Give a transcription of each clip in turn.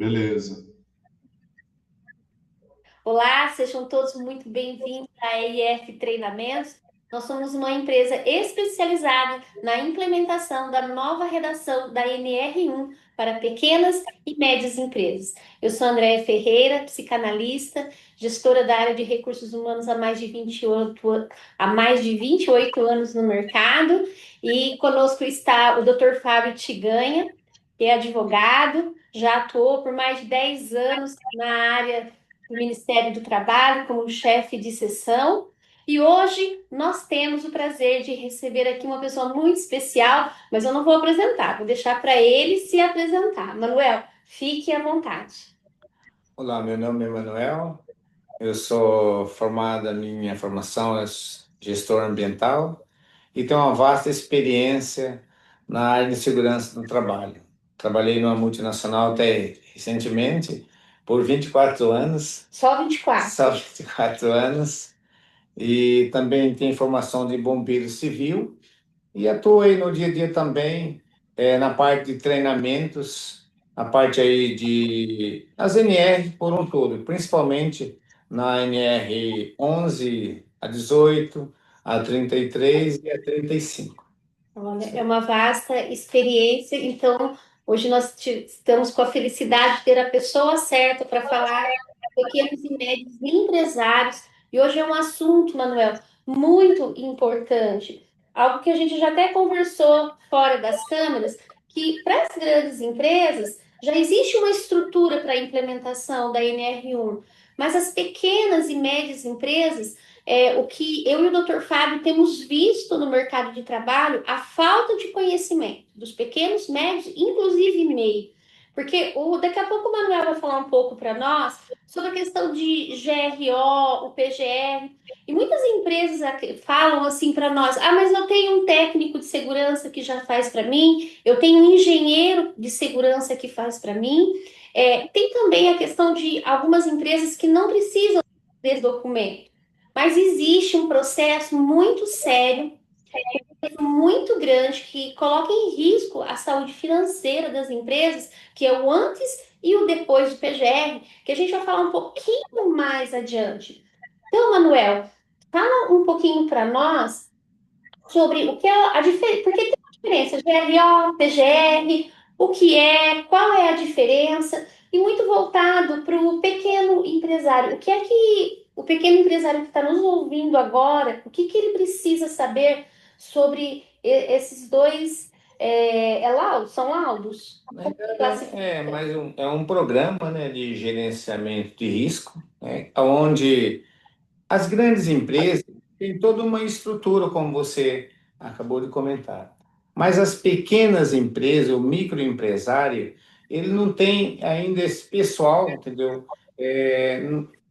Beleza. Olá, sejam todos muito bem-vindos à EIF Treinamentos. Nós somos uma empresa especializada na implementação da nova redação da NR1 para pequenas e médias empresas. Eu sou Andréia Ferreira, psicanalista, gestora da área de recursos humanos há mais de 28 anos no mercado, e conosco está o Dr. Fábio Tiganha, que é advogado, já atuou por mais de 10 anos na área do Ministério do Trabalho como chefe de seção. E hoje nós temos o prazer de receber aqui uma pessoa muito especial, mas eu não vou apresentar, vou deixar para ele se apresentar. Manuel, fique à vontade. Olá, meu nome é Manuel, eu sou formado, minha formação é gestor ambiental e tenho uma vasta experiência na área de segurança do trabalho. Trabalhei numa multinacional até recentemente, por 24 anos, Só 24. só 24 anos, e também tenho formação de bombeiro civil e atuei no dia a dia também na parte de treinamentos, na parte aí de as NR por um todo, principalmente na NR 11, a 18, a 33 e a 35. Olha, é uma vasta experiência, então hoje nós estamos com a felicidade de ter a pessoa certa para falar com pequenos e médios empresários. E hoje é um assunto, Manuel, muito importante, algo que a gente já até conversou fora das câmeras, que para as grandes empresas já existe uma estrutura para a implementação da NR1, mas as pequenas e médias empresas, o que eu e o Dr. Fábio temos visto no mercado de trabalho, a falta de conhecimento dos pequenos, médios, inclusive MEI. Porque daqui a pouco o Manuel vai falar um pouco para nós sobre a questão de GRO, o PGR. E muitas empresas falam assim para nós: ah, mas eu tenho um técnico de segurança que já faz para mim, eu tenho um engenheiro de segurança que faz para mim. Tem também a questão de algumas empresas que não precisam desse documento. Mas existe um processo muito sério, muito grande, que coloca em risco a saúde financeira das empresas, que é o antes e o depois do PGR, que a gente vai falar um pouquinho mais adiante. Então, Manuel, fala um pouquinho para nós sobre o que é a diferença, porque tem uma diferença, GRO, PGR, o que é, qual é a diferença, e muito voltado para o pequeno empresário. O que é que o pequeno empresário que está nos ouvindo agora, o que que ele precisa saber sobre esses dois laudos? São laudos? Como que classifica? É um programa, né, de gerenciamento de risco, né, onde as grandes empresas têm toda uma estrutura, como você acabou de comentar. Mas as pequenas empresas, o microempresário, ele não tem ainda esse pessoal, entendeu?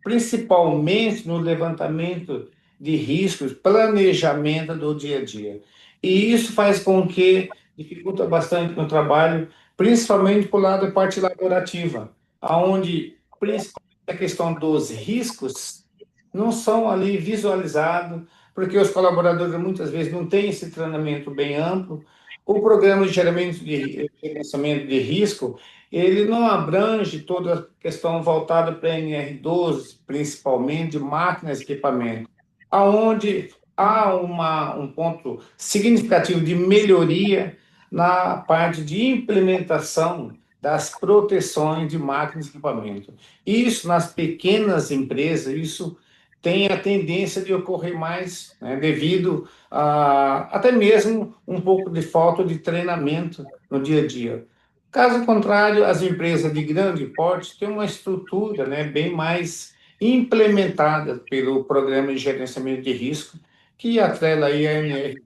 Principalmente no levantamento de riscos, planejamento do dia a dia. E isso faz com que dificulta bastante no trabalho, principalmente por lado da parte laborativa, aonde principalmente a questão dos riscos não são ali visualizados, porque os colaboradores muitas vezes não têm esse treinamento bem amplo. O programa de gerenciamento de risco, ele não abrange toda a questão voltada para a NR12, principalmente de máquinas e equipamentos, aonde há um ponto significativo de melhoria na parte de implementação das proteções de máquinas e equipamentos. Isso nas pequenas empresas, isso tem a tendência de ocorrer mais, né, devido a até mesmo um pouco de falta de treinamento no dia a dia. Caso contrário, as empresas de grande porte têm uma estrutura, né, bem mais implementada pelo programa de gerenciamento de risco, que atrela aí a ANR.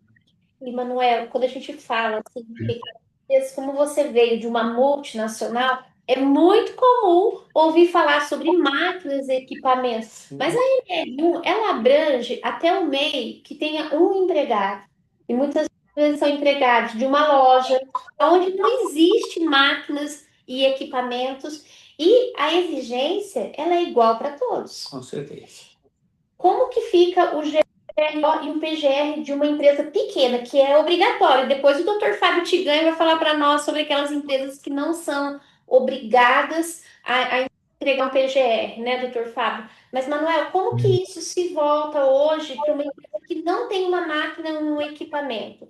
E, Manuel, quando a gente fala assim, como você veio de uma multinacional, é muito comum ouvir falar sobre máquinas e equipamentos, mas a NR1, ela abrange até o MEI que tenha um empregado. E muitas vezes são empregados de uma loja onde não existe máquinas e equipamentos, e a exigência, ela é igual para todos. Com certeza. Como que fica o GRO e o PGR de uma empresa pequena, que é obrigatório? Depois o Dr. Fábio Tiganha vai falar para nós sobre aquelas empresas que não são obrigadas a entregar um PGR, né, doutor Fábio? Mas, Manuel, como que isso se volta hoje para uma empresa que não tem uma máquina, um equipamento?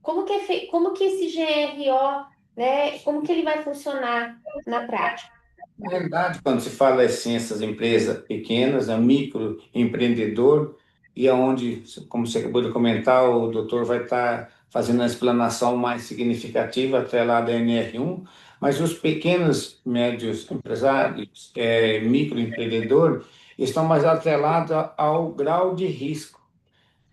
Como que como que esse GRO, né, como que ele vai funcionar na prática? Na realidade, quando se fala assim, essas empresas pequenas, microempreendedor, e aonde, como você acabou de comentar, o doutor vai estar fazendo a explanação mais significativa até lá da NR1, mas os pequenos, médios empresários, microempreendedor, estão mais atrelados ao grau de risco.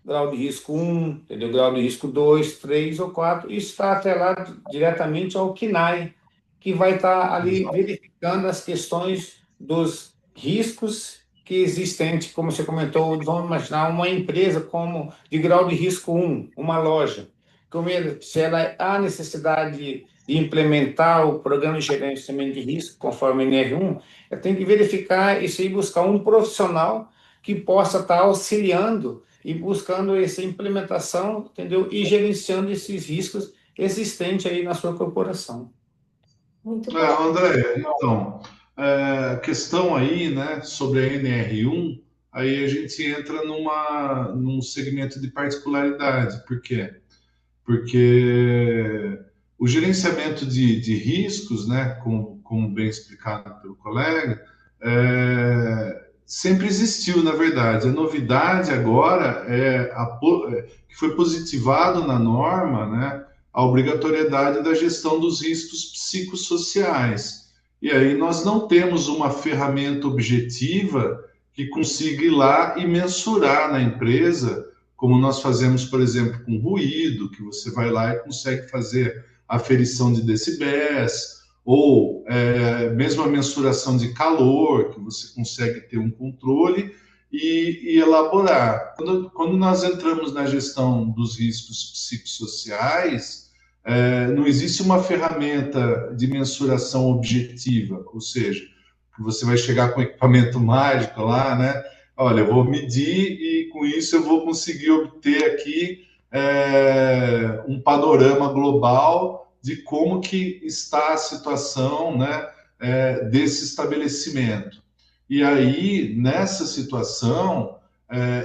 Grau de risco um, entendeu? Grau de risco 2, 3 ou 4, isso está atrelado diretamente ao CNAE, que vai estar ali verificando as questões dos riscos que existem, como você comentou, vamos imaginar uma empresa como de grau de risco um, uma loja. Como se ela há necessidade de implementar o programa de gerenciamento de risco, conforme o NR1, ela tem que verificar isso e buscar um profissional que possa estar auxiliando e buscando essa implementação, entendeu? E gerenciando esses riscos existentes aí na sua corporação. Muito bom. André, então, a questão aí, né, sobre a NR1, aí a gente entra num segmento de particularidade. Por quê? Porque o gerenciamento de riscos, né, como bem explicado pelo colega, sempre existiu, na verdade. A novidade agora que foi positivado na norma, né, a obrigatoriedade da gestão dos riscos psicossociais. E aí nós não temos uma ferramenta objetiva que consiga ir lá e mensurar na empresa, como nós fazemos, por exemplo, com ruído, que você vai lá e consegue fazer aferição de decibéis, ou mesmo a mensuração de calor, que você consegue ter um controle e elaborar. Quando nós entramos na gestão dos riscos psicossociais, não existe uma ferramenta de mensuração objetiva, ou seja, que você vai chegar com equipamento mágico lá, né? Olha, eu vou medir e com isso eu vou conseguir obter aqui um panorama global de como que está a situação, né, desse estabelecimento. E aí, nessa situação,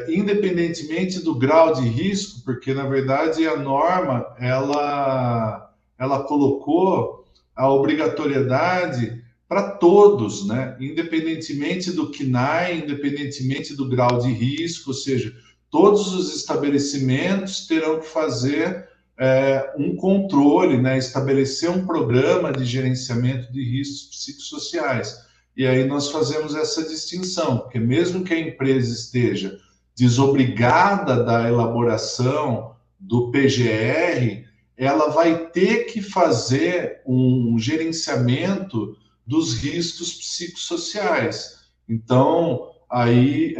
independentemente do grau de risco, porque na verdade a norma ela colocou a obrigatoriedade para todos, né? Independentemente do CNAE, independentemente do grau de risco, ou seja, todos os estabelecimentos terão que fazer um controle, né? Estabelecer um programa de gerenciamento de riscos psicossociais. E aí nós fazemos essa distinção, porque mesmo que a empresa esteja desobrigada da elaboração do PGR, ela vai ter que fazer um gerenciamento dos riscos psicossociais. Então, aí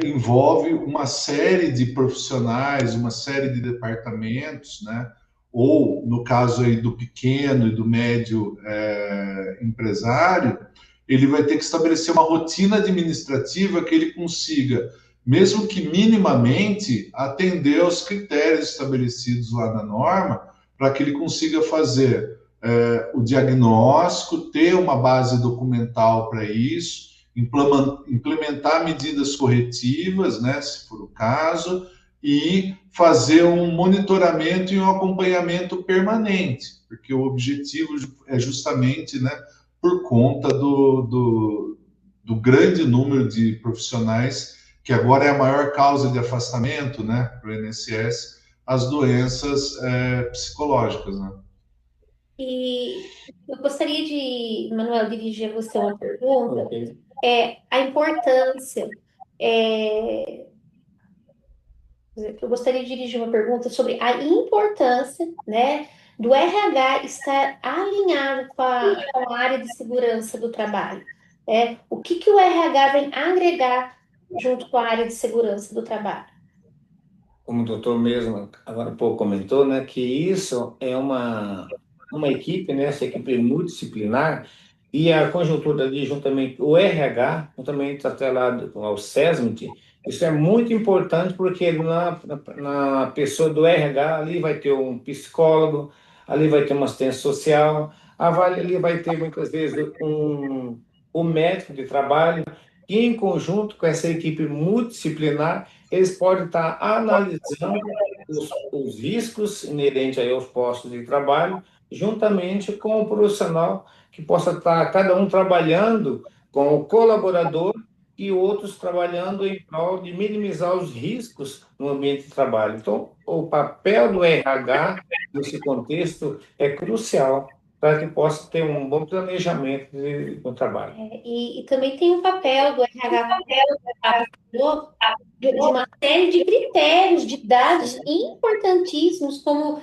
envolve uma série de profissionais, uma série de departamentos, né? Ou, no caso aí do pequeno e do médio empresário, ele vai ter que estabelecer uma rotina administrativa que ele consiga, mesmo que minimamente, atender aos critérios estabelecidos lá na norma, para que ele consiga fazer o diagnóstico, ter uma base documental para isso, implementar medidas corretivas, né, se for o caso, e fazer um monitoramento e um acompanhamento permanente, porque o objetivo é justamente, né, por conta do grande número de profissionais, que agora é a maior causa de afastamento, né, para o INSS, as doenças psicológicas, né? E eu gostaria de, Manuel, dirigir a você uma pergunta. Ok. A importância. Eu gostaria de dirigir uma pergunta sobre a importância, né, do RH estar alinhado com a área de segurança do trabalho. O que que o RH vem agregar junto com a área de segurança do trabalho? Como o doutor mesmo agora há pouco comentou, né, que isso é uma equipe, né, essa equipe multidisciplinar, e a conjuntura ali, juntamente, o RH, juntamente está atrelado ao SESMIT, isso é muito importante porque na pessoa do RH ali vai ter um psicólogo, ali vai ter uma assistência social, Ali vai ter muitas vezes um médico de trabalho que, em conjunto com essa equipe multidisciplinar, eles podem estar analisando os riscos inerentes aí aos postos de trabalho, juntamente com o profissional que possa estar cada um trabalhando com o colaborador e outros trabalhando em prol de minimizar os riscos no ambiente de trabalho. Então, o papel do RH nesse contexto é crucial para que possa ter um bom planejamento do trabalho. E também tem o papel do RH de uma série de critérios, de dados importantíssimos, como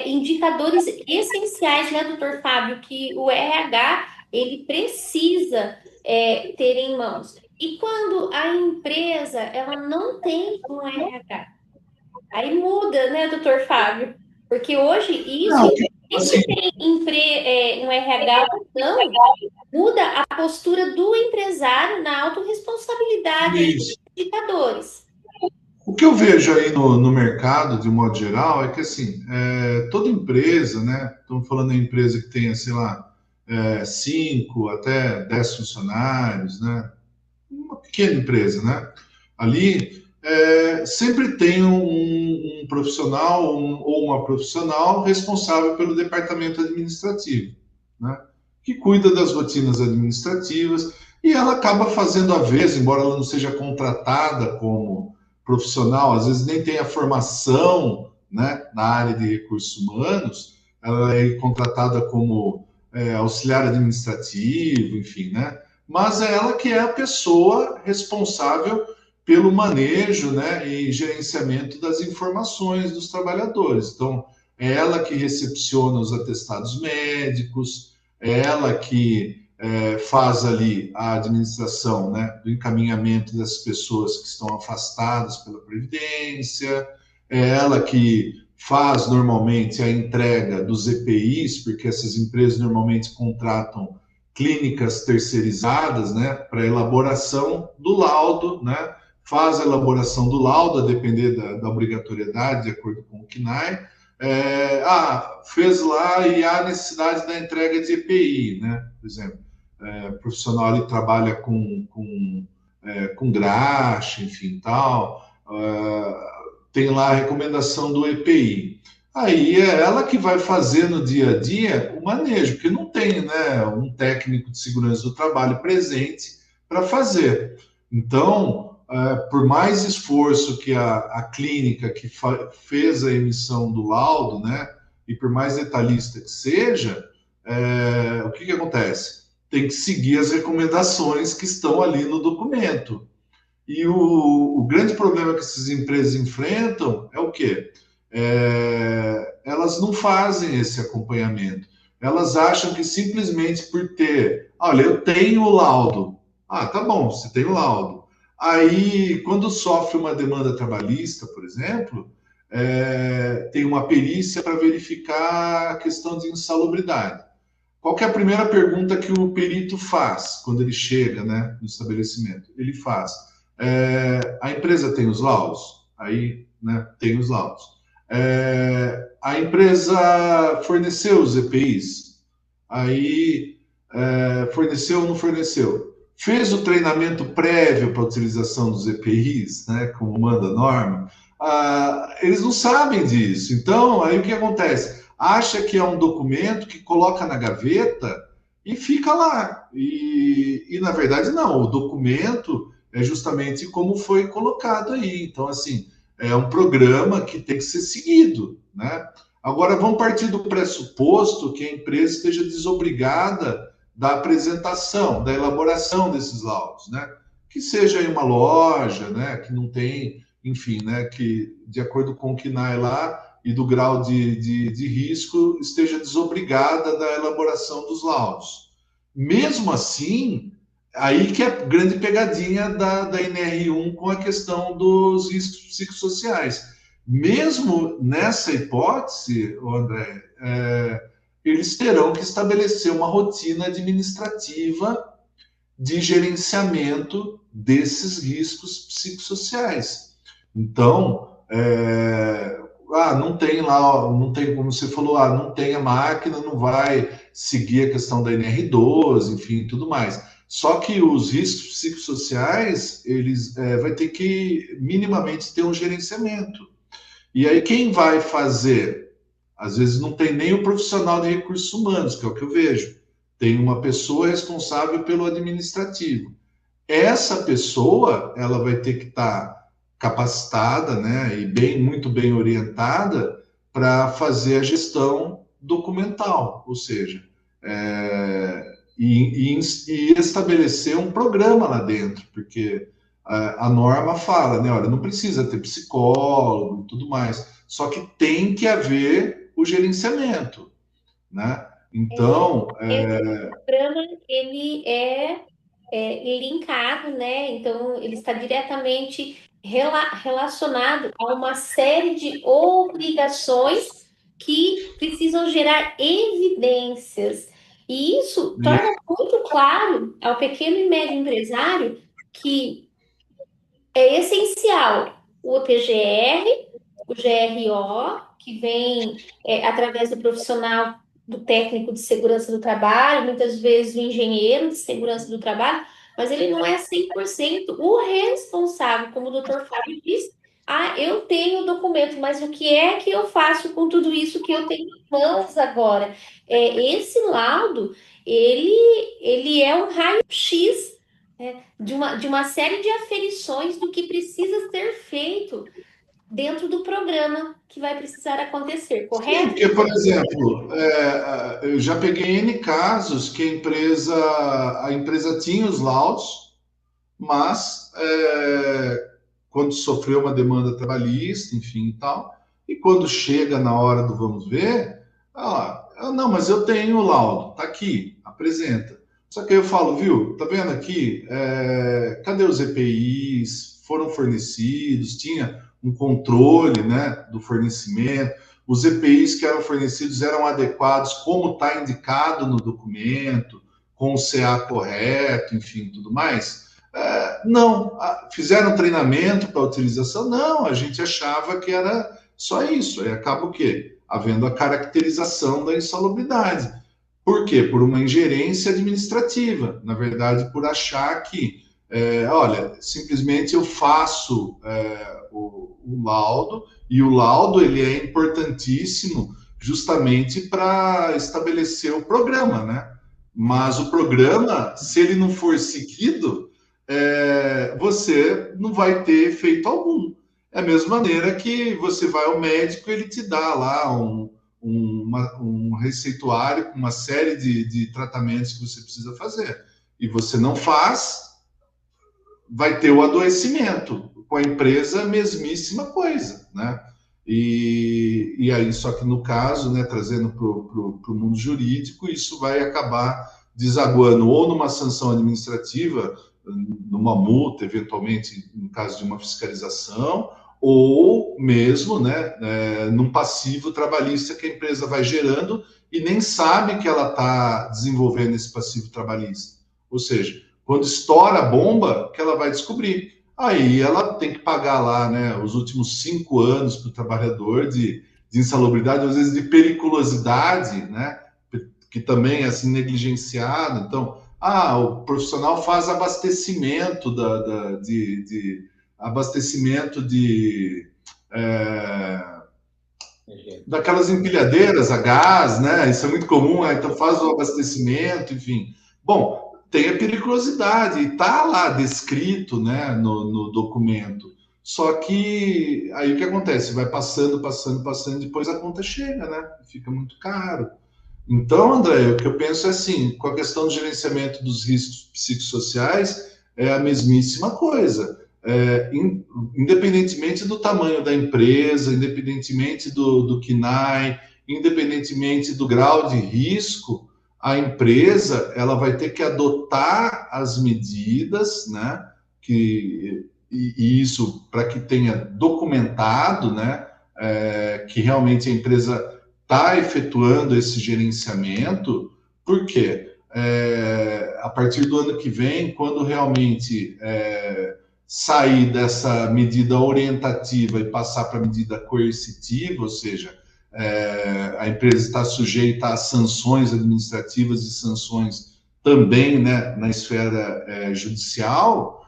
indicadores essenciais, né, doutor Fábio, que o RH ele precisa ter em mãos. E quando a empresa ela não tem um RH, aí muda, né, doutor Fábio? Porque hoje isso, Assim, tem um RH ou não, muda a postura do empresário na autorresponsabilidade dos isso. indicadores. O que eu vejo aí no mercado, de um modo geral, é que assim, toda empresa, né? Estamos falando em empresa que tenha, sei lá, 5 até 10 funcionários, né? Uma pequena empresa, né? Ali sempre tem um profissional ou uma profissional responsável pelo departamento administrativo, né? Que cuida das rotinas administrativas e ela acaba fazendo a vez, embora ela não seja contratada como profissional, às vezes nem tenha formação, né, na área de recursos humanos, ela é contratada como auxiliar administrativo, enfim, né? Mas é ela que é a pessoa responsável pelo manejo, né, e gerenciamento das informações dos trabalhadores. Então, é ela que recepciona os atestados médicos, é ela que faz ali a administração, né, do encaminhamento das pessoas que estão afastadas pela Previdência, é ela que faz normalmente a entrega dos EPIs, porque essas empresas normalmente contratam clínicas terceirizadas, né, para elaboração do laudo, né, faz a elaboração do laudo, a depender da obrigatoriedade, de acordo com o CNAE, fez lá e há necessidade da entrega de EPI, né, por exemplo, o profissional ali trabalha com graxa, enfim, tal, tem lá a recomendação do EPI. Aí é ela que vai fazer no dia a dia o manejo, porque não tem, né, um técnico de segurança do trabalho presente para fazer. Então, por mais esforço que a clínica que fez a emissão do laudo, né, e por mais detalhista que seja, o que acontece? Tem que seguir as recomendações que estão ali no documento. E o grande problema que essas empresas enfrentam é o quê? Elas não fazem esse acompanhamento. Elas acham que simplesmente por ter, olha, eu tenho o laudo. Ah, tá bom, você tem o laudo. Aí, quando sofre uma demanda trabalhista, por exemplo, tem uma perícia para verificar a questão de insalubridade. Qual que é a primeira pergunta que o perito faz quando ele chega, né, no estabelecimento? Ele faz: a empresa tem os laudos? Aí, né, tem os laudos. A empresa forneceu os EPIs? Aí, forneceu ou não forneceu? Fez o treinamento prévio para a utilização dos EPIs, né, como manda a norma? Eles não sabem disso. Então, aí o que acontece? Acha que é um documento que coloca na gaveta e fica lá. E na verdade, não. O documento é justamente como foi colocado aí. Então, assim, é um programa que tem que ser seguido, né? Agora, vamos partir do pressuposto que a empresa esteja desobrigada da apresentação, da elaboração desses laudos, né? Que seja em uma loja, né? Que não tem, enfim, né? Que, de acordo com o CNAE lá, e do grau de risco, esteja desobrigada da elaboração dos laudos. Mesmo assim, aí que é a grande pegadinha da NR1 com a questão dos riscos psicossociais. Mesmo nessa hipótese, André, eles terão que estabelecer uma rotina administrativa de gerenciamento desses riscos psicossociais. Então, não tem lá, não tem, como você falou, não tem a máquina, não vai seguir a questão da NR12, enfim, tudo mais. Só que os riscos psicossociais, eles vai ter que minimamente ter um gerenciamento. E aí quem vai fazer? Às vezes não tem nem o profissional de recursos humanos, que é o que eu vejo. Tem uma pessoa responsável pelo administrativo. Essa pessoa, ela vai ter que estar capacitada, né, e muito bem orientada para fazer a gestão documental, ou seja, e estabelecer um programa lá dentro, porque a norma fala, né, olha, não precisa ter psicólogo e tudo mais, só que tem que haver o gerenciamento, né? Então, Esse programa, ele é linkado, né? Então, ele está diretamente relacionado a uma série de obrigações que precisam gerar evidências. E isso torna muito claro ao pequeno e médio empresário que é essencial o PGR, o GRO, que vem através do profissional, do técnico de segurança do trabalho, muitas vezes do engenheiro de segurança do trabalho, mas ele não é 100% o responsável, como o doutor Fábio disse. Ah, eu tenho o documento, mas o que é que eu faço com tudo isso que eu tenho em mãos agora? Esse laudo, ele é um raio-x de uma série de aferições do que precisa ser feito dentro do programa que vai precisar acontecer, correto? Sim, porque, por exemplo, eu já peguei N casos que a empresa tinha os laudos, mas quando sofreu uma demanda trabalhista, enfim e tal, e quando chega na hora do vamos ver, não, mas eu tenho o laudo, tá aqui, apresenta. Só que aí eu falo, viu, tá vendo aqui? Cadê os EPIs? Foram fornecidos? Tinha um controle, né, do fornecimento? Os EPIs que eram fornecidos eram adequados, como está indicado no documento, com o CA correto, enfim, tudo mais? Não. Fizeram treinamento para utilização? Não, a gente achava que era só isso. Aí acaba o quê? Havendo a caracterização da insalubridade. Por quê? Por uma ingerência administrativa. Na verdade, por achar que, olha, simplesmente eu faço o laudo, e o laudo ele é importantíssimo justamente para estabelecer o programa, né? Mas o programa, se ele não for seguido, você não vai ter efeito algum. É a mesma maneira que você vai ao médico, ele te dá lá um receituário com uma série de tratamentos que você precisa fazer. E você não faz, vai ter o adoecimento. Com a empresa, a mesmíssima coisa, né? E aí, só que no caso, né, trazendo para o mundo jurídico, isso vai acabar desaguando ou numa sanção administrativa, numa multa, eventualmente, no caso de uma fiscalização, ou mesmo, né, num passivo trabalhista que a empresa vai gerando e nem sabe que ela está desenvolvendo esse passivo trabalhista. Ou seja, quando estoura a bomba, que ela vai descobrir. Aí ela tem que pagar lá, né, os últimos 5 anos para o trabalhador de insalubridade, às vezes de periculosidade, né, que também é assim negligenciado. Então, o profissional faz abastecimento abastecimento daquelas empilhadeiras a gás, né? Isso é muito comum, então faz o abastecimento, enfim. Bom, tem a periculosidade, e está lá descrito, né, no documento. Só que aí o que acontece? Vai passando, depois a conta chega, né? Fica muito caro. Então, André, o que eu penso é assim, com a questão do gerenciamento dos riscos psicossociais, é a mesmíssima coisa. Independentemente do tamanho da empresa, independentemente do KNAI, independentemente do grau de risco, a empresa ela vai ter que adotar as medidas, né? E isso para que tenha documentado, né? Que realmente a empresa está efetuando esse gerenciamento. Por quê? A partir do ano que vem, quando realmente sair dessa medida orientativa e passar para a medida coercitiva, ou seja, a empresa está sujeita a sanções administrativas e sanções também, né, na esfera judicial,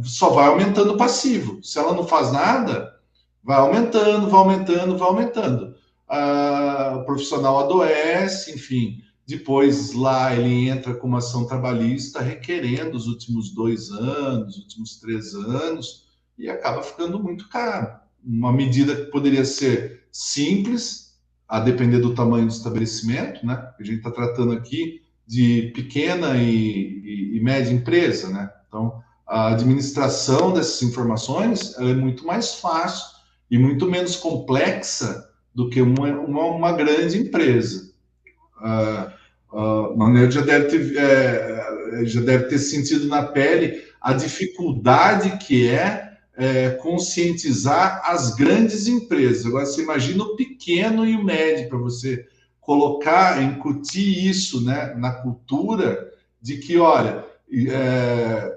só vai aumentando o passivo. Se ela não faz nada, vai aumentando, vai aumentando, vai aumentando. O profissional adoece, enfim. Depois lá ele entra com uma ação trabalhista requerendo os últimos 2 anos, últimos 3 anos, e acaba ficando muito caro. Uma medida que poderia ser simples, a depender do tamanho do estabelecimento, né? A gente está tratando aqui de pequena e média empresa, né? Então, a administração dessas informações ela é muito mais fácil e muito menos complexa do que uma grande empresa. Manuel já deve ter sentido na pele a dificuldade que conscientizar as grandes empresas. Agora, você imagina o pequeno e o médio, para você colocar, incutir isso, né, na cultura de que, olha,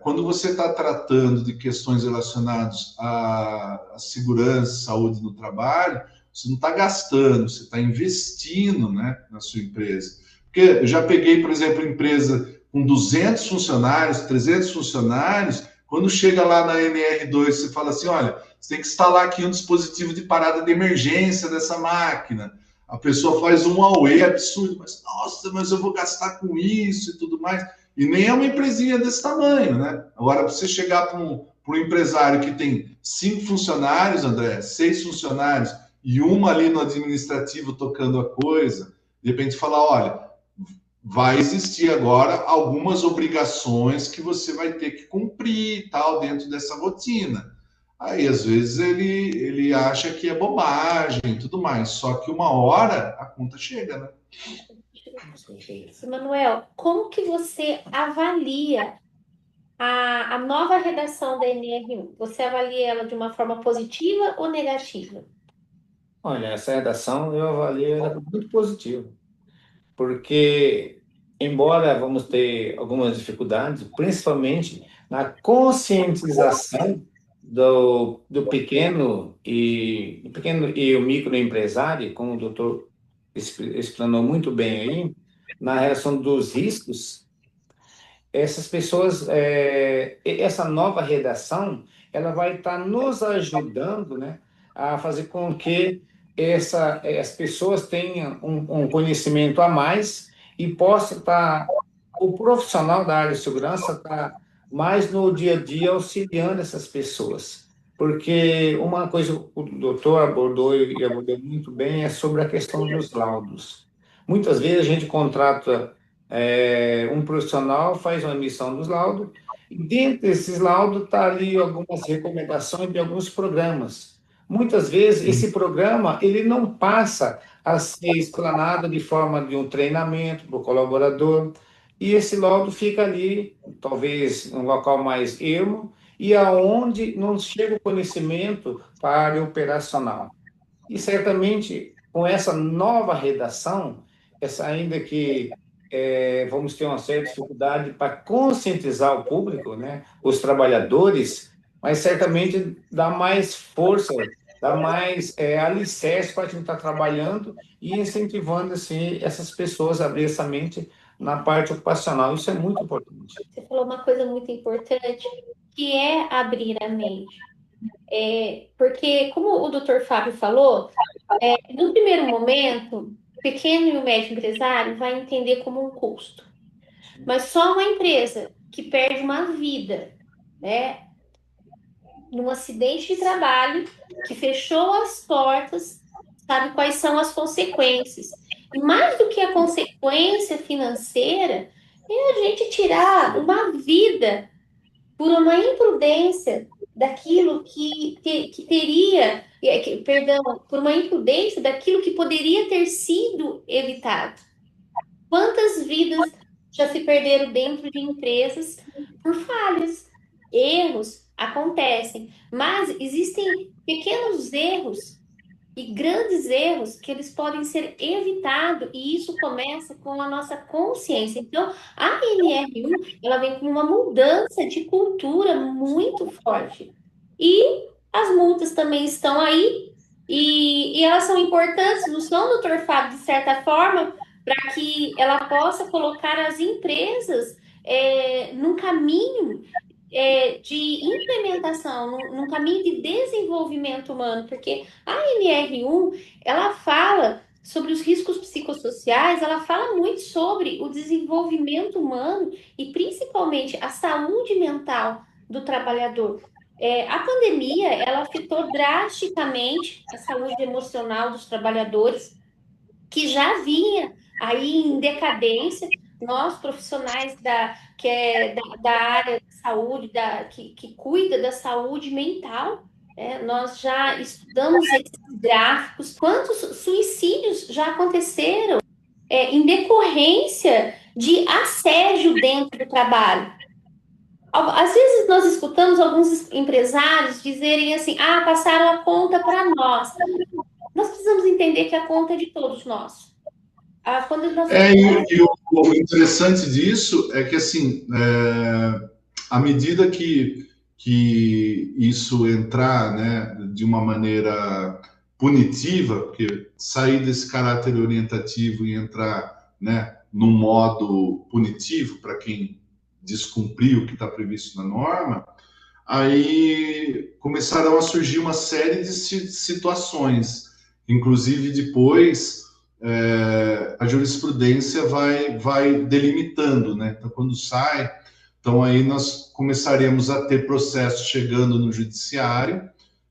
quando você está tratando de questões relacionadas à segurança, saúde no trabalho, você não está gastando, você está investindo, né, na sua empresa. Porque eu já peguei, por exemplo, empresa com 200 funcionários, 300 funcionários, quando chega lá na NR2, você fala assim, olha, você tem que instalar aqui um dispositivo de parada de emergência dessa máquina. A pessoa faz um auê absurdo, mas, nossa, mas eu vou gastar com isso e tudo mais. E nem é uma empresinha desse tamanho, né? Agora, você chegar para um empresário que tem 5 funcionários, André, 6 funcionários, e uma ali no administrativo tocando a coisa, de repente falar, olha, vai existir agora algumas obrigações que você vai ter que cumprir e tal dentro dessa rotina. Aí, às vezes, ele acha que é bobagem e tudo mais, só que uma hora a conta chega, né? Manuel, como que você avalia a nova redação da NR1? Você avalia ela de uma forma positiva ou negativa? Olha, essa redação eu avalio ela muito positiva, porque, embora vamos ter algumas dificuldades, principalmente na conscientização do pequeno e o microempresário, como o doutor explanou muito bem aí, na relação dos riscos, essas pessoas, essa nova redação, ela vai estar nos ajudando, né, a fazer com que as pessoas tenham um conhecimento a mais e possa estar, o profissional da área de segurança estar mais no dia a dia auxiliando essas pessoas. Porque uma coisa que o doutor abordou e abordou muito bem é sobre a questão dos laudos. Muitas vezes a gente contrata um profissional, faz uma emissão dos laudos, e dentro desses laudos está ali algumas recomendações de alguns programas. Muitas vezes esse programa ele não passa a ser explanado de forma de um treinamento para o colaborador, e esse laudo fica ali, talvez um local mais ermo, e aonde não chega o conhecimento para a área operacional. E certamente com essa nova redação, ainda que vamos ter uma certa dificuldade para conscientizar o público, né, os trabalhadores, mas certamente dá mais força, dá mais alicerce para a gente estar trabalhando e incentivando assim, essas pessoas a abrir essa mente na parte ocupacional. Isso é muito importante. Você falou uma coisa muito importante, que é abrir a mente. Porque, como o doutor Fábio falou, no primeiro momento, o pequeno e o médio empresário vai entender como um custo. Mas só uma empresa que perde uma vida, né, num acidente de trabalho, que fechou as portas, sabe quais são as consequências. E mais do que a consequência financeira, é a gente tirar uma vida por uma imprudência daquilo que teria, perdão, por uma imprudência daquilo que poderia ter sido evitado. Quantas vidas já se perderam dentro de empresas por falhas? Erros acontecem, mas existem pequenos erros e grandes erros que eles podem ser evitados, e isso começa com a nossa consciência. Então, a NR1, ela vem com uma mudança de cultura muito forte. E as multas também estão aí e elas são importantes, não são, doutor Fábio, de certa forma, para que ela possa colocar as empresas num caminho de implementação, num caminho de desenvolvimento humano, porque a NR1, ela fala sobre os riscos psicossociais, ela fala muito sobre o desenvolvimento humano e principalmente a saúde mental do trabalhador. A pandemia, ela afetou drasticamente a saúde emocional dos trabalhadores, que já vinha aí em decadência. Nós, profissionais da área de saúde, que cuida da saúde mental, nós já estudamos esses gráficos, quantos suicídios já aconteceram em decorrência de assédio dentro do trabalho. Às vezes nós escutamos alguns empresários dizerem assim: ah, passaram a conta para nós. Nós precisamos entender que a conta é de todos nós. Quando nós... O interessante disso é que, assim, à medida que isso entrar, né, de uma maneira punitiva, porque sair desse caráter orientativo e entrar, né, num modo punitivo para quem descumprir o que está previsto na norma, aí começarão a surgir uma série de situações, inclusive depois a jurisprudência vai delimitando, né? Então, quando sai, então aí nós começaremos a ter processos chegando no judiciário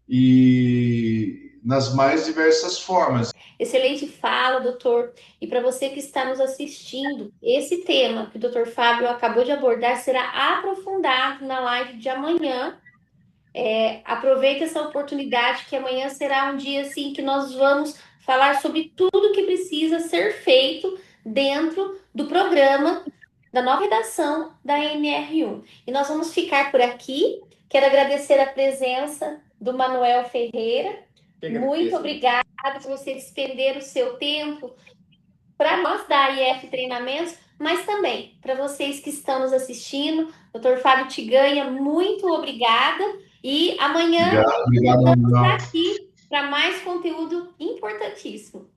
e nas mais diversas formas. Excelente fala, doutor. E para você que está nos assistindo, esse tema que o doutor Fábio acabou de abordar será aprofundado na live de amanhã. Aproveita essa oportunidade, que amanhã será um dia assim que nós vamos falar sobre tudo que precisa ser feito dentro do programa da nova redação da NR1. E nós vamos ficar por aqui. Quero agradecer a presença do Manuel Ferreira. Muito obrigada por você despender o seu tempo para nós da IF Treinamentos, mas também para vocês que estão nos assistindo. Dr. Fábio Tiganha, muito obrigada. E amanhã obrigado, estamos aqui para mais conteúdo importantíssimo.